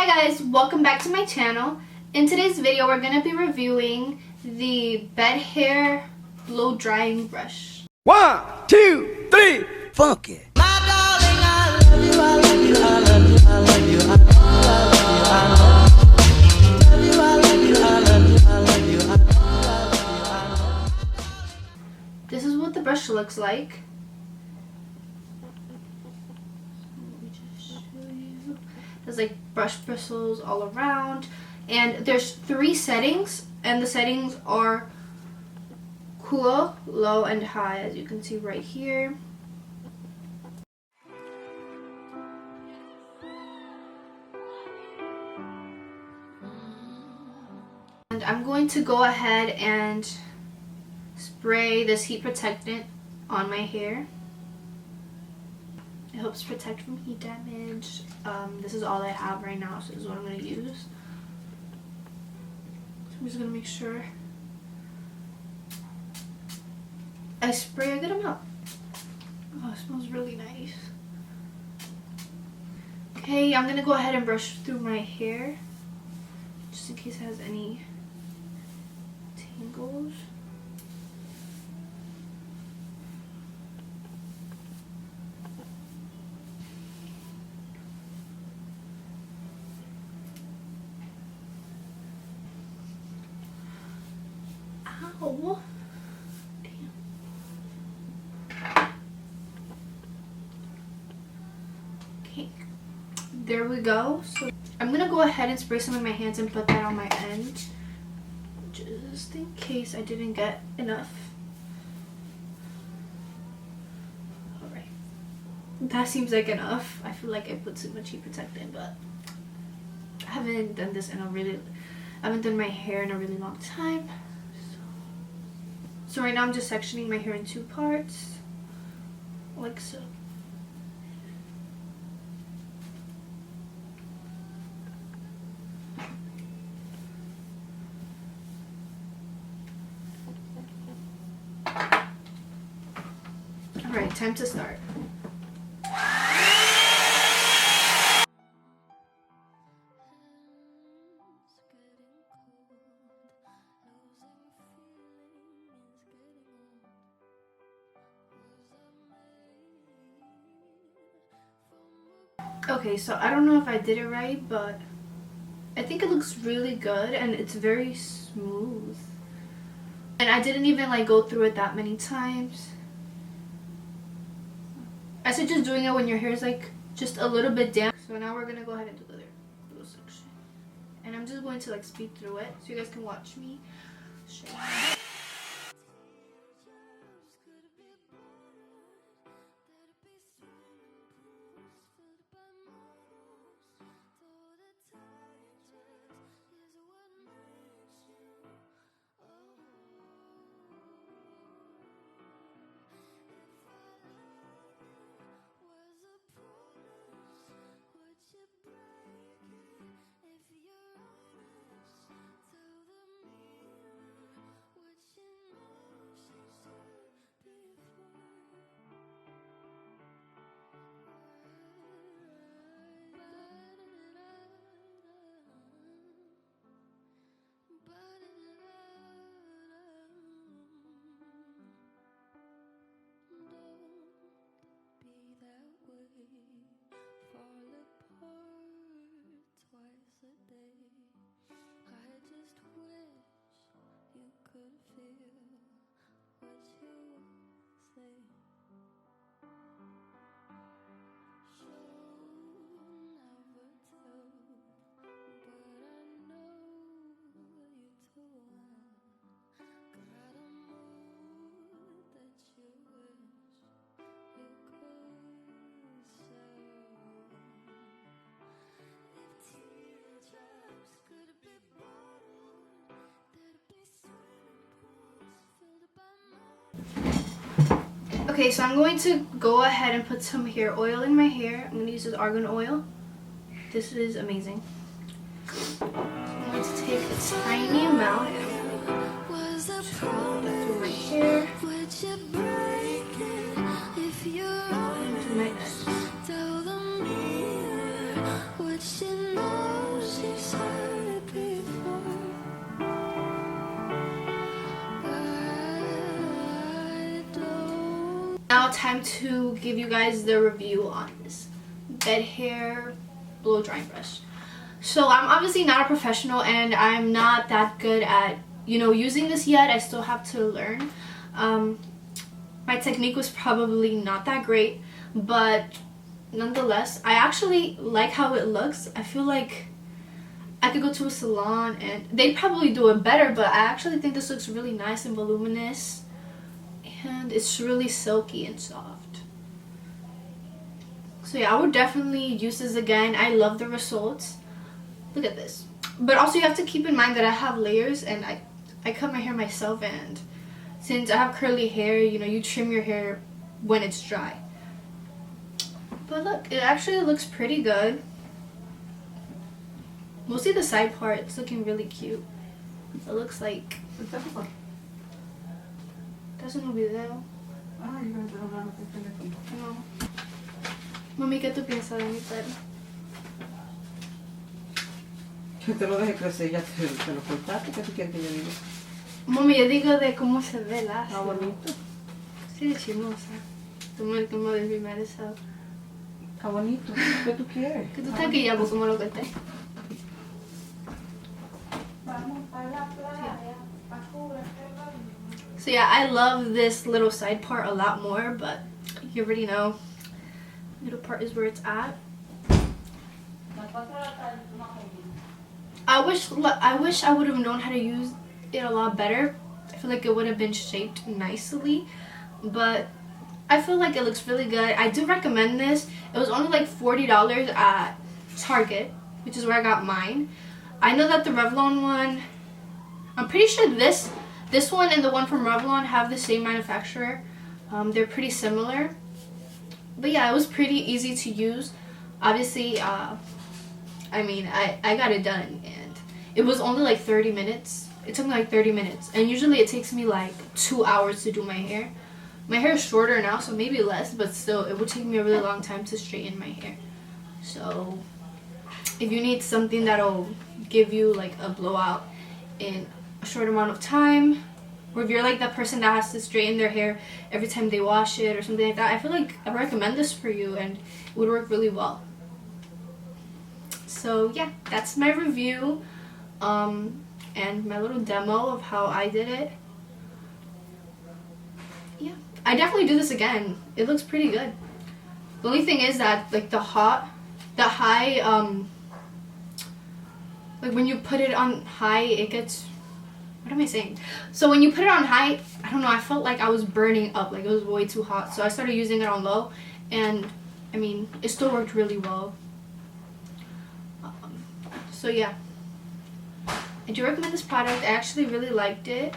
Hi guys, welcome back to my channel. In today's video, we're going to be reviewing the bed hair blow drying brush. 1, 2, 3, funk it. My darling, I love you, I love you, I love you, I love you, I love you, I love you, I love you, I love you, I love you, I love you, I love you. This is what the brush looks like. There's like brush bristles all around, and there's 3 settings, and the settings are cool, low, and high, as you can see right here. And I'm going to go ahead and spray this heat protectant on my hair. It helps protect from heat damage. This is all I have right now, so this is what I'm going to use. So I'm just going to make sure I spray a good amount. Oh, it smells really nice. Okay, I'm going to go ahead and brush through my hair, just in case it has any tangles. Ow. Damn. Okay, there we go. So I'm gonna go ahead and spray some in my hands and put that on my end, just in case I didn't get enough. Alright, that seems like enough. I feel like I put too much heat protectant, but I haven't done this in I haven't done my hair in a really long time. So right now I'm just sectioning my hair in 2 parts, like so. Alright, time to start. Okay, so I don't know if I did it right, but I think it looks really good and it's very smooth. And I didn't even like go through it that many times. I suggest doing it when your hair is like just a little bit damp. So now we're gonna go ahead and do the other little section. And I'm just going to like speed through it so you guys can watch me show you. Okay, so I'm going to go ahead and put some hair oil in my hair. I'm going to use this argan oil. This is amazing. So I'm going to take a tiny amount and I'm going to put that through my hair. And to my neck. but she knows she's heard it before. I don't. Now time to give you guys the review on this bed hair blow drying brush. So I'm obviously not a professional and I'm not that good at, you know, using this yet. I still have to learn. My technique was probably not that great, but nonetheless, I actually like how it looks. I feel like I could go to a salon and they'd probably do it better, but I actually think this looks really nice and voluminous, and it's really silky and soft. So yeah, I would definitely use this again. I love the results. Look at this. But also you have to keep in mind that I have layers and I cut my hair myself, and since I have curly hair, you know, you trim your hair when it's dry. But look, it actually looks pretty good. Mostly the side part, it's looking really cute. It looks like... That's un video. No. Mami, ¿qué tú piensas de mi pelo? Yo te lo dejé crecer, ya te lo cortaste. ¿Qué tú quieres que yo diga? Mami, yo digo de cómo se ve el lazo. Está bonito. Sí, de chismosa. Tú me como de primero eso. Está bonito. ¿Qué tú quieres? Que tú estás aquí ya, pues como lo que esté. So yeah, I love this little side part a lot more, but you already know, middle part is where it's at. I wish I would have known how to use it a lot better. I feel like it would have been shaped nicely, but I feel like it looks really good. I do recommend this. It was only like $40 at Target, which is where I got mine. I know that the Revlon one, I'm pretty sure this one and the one from Revlon have the same manufacturer. They're pretty similar. But yeah, it was pretty easy to use. Obviously, I mean, I got it done, and it was only like 30 minutes. It took me like 30 minutes, and usually it takes me like 2 hours to do my hair. My hair is shorter now, so maybe less, but still, it would take me a really long time to straighten my hair. So if you need something that'll give you like a blowout in a short amount of time, or if you're like that person that has to straighten their hair every time they wash it or something like that, I feel like I recommend this for you, and it would work really well. So yeah, that's my review and my little demo of how I did it. Yeah, I definitely do this again. It looks pretty good. The only thing is that like the high like when you put it on high, it gets, what am I saying? So when you put it on high, I don't know, I felt like I was burning up, like it was way too hot. So I started using it on low, and I mean, it still worked really well. So yeah, I do recommend this product. I actually really liked it.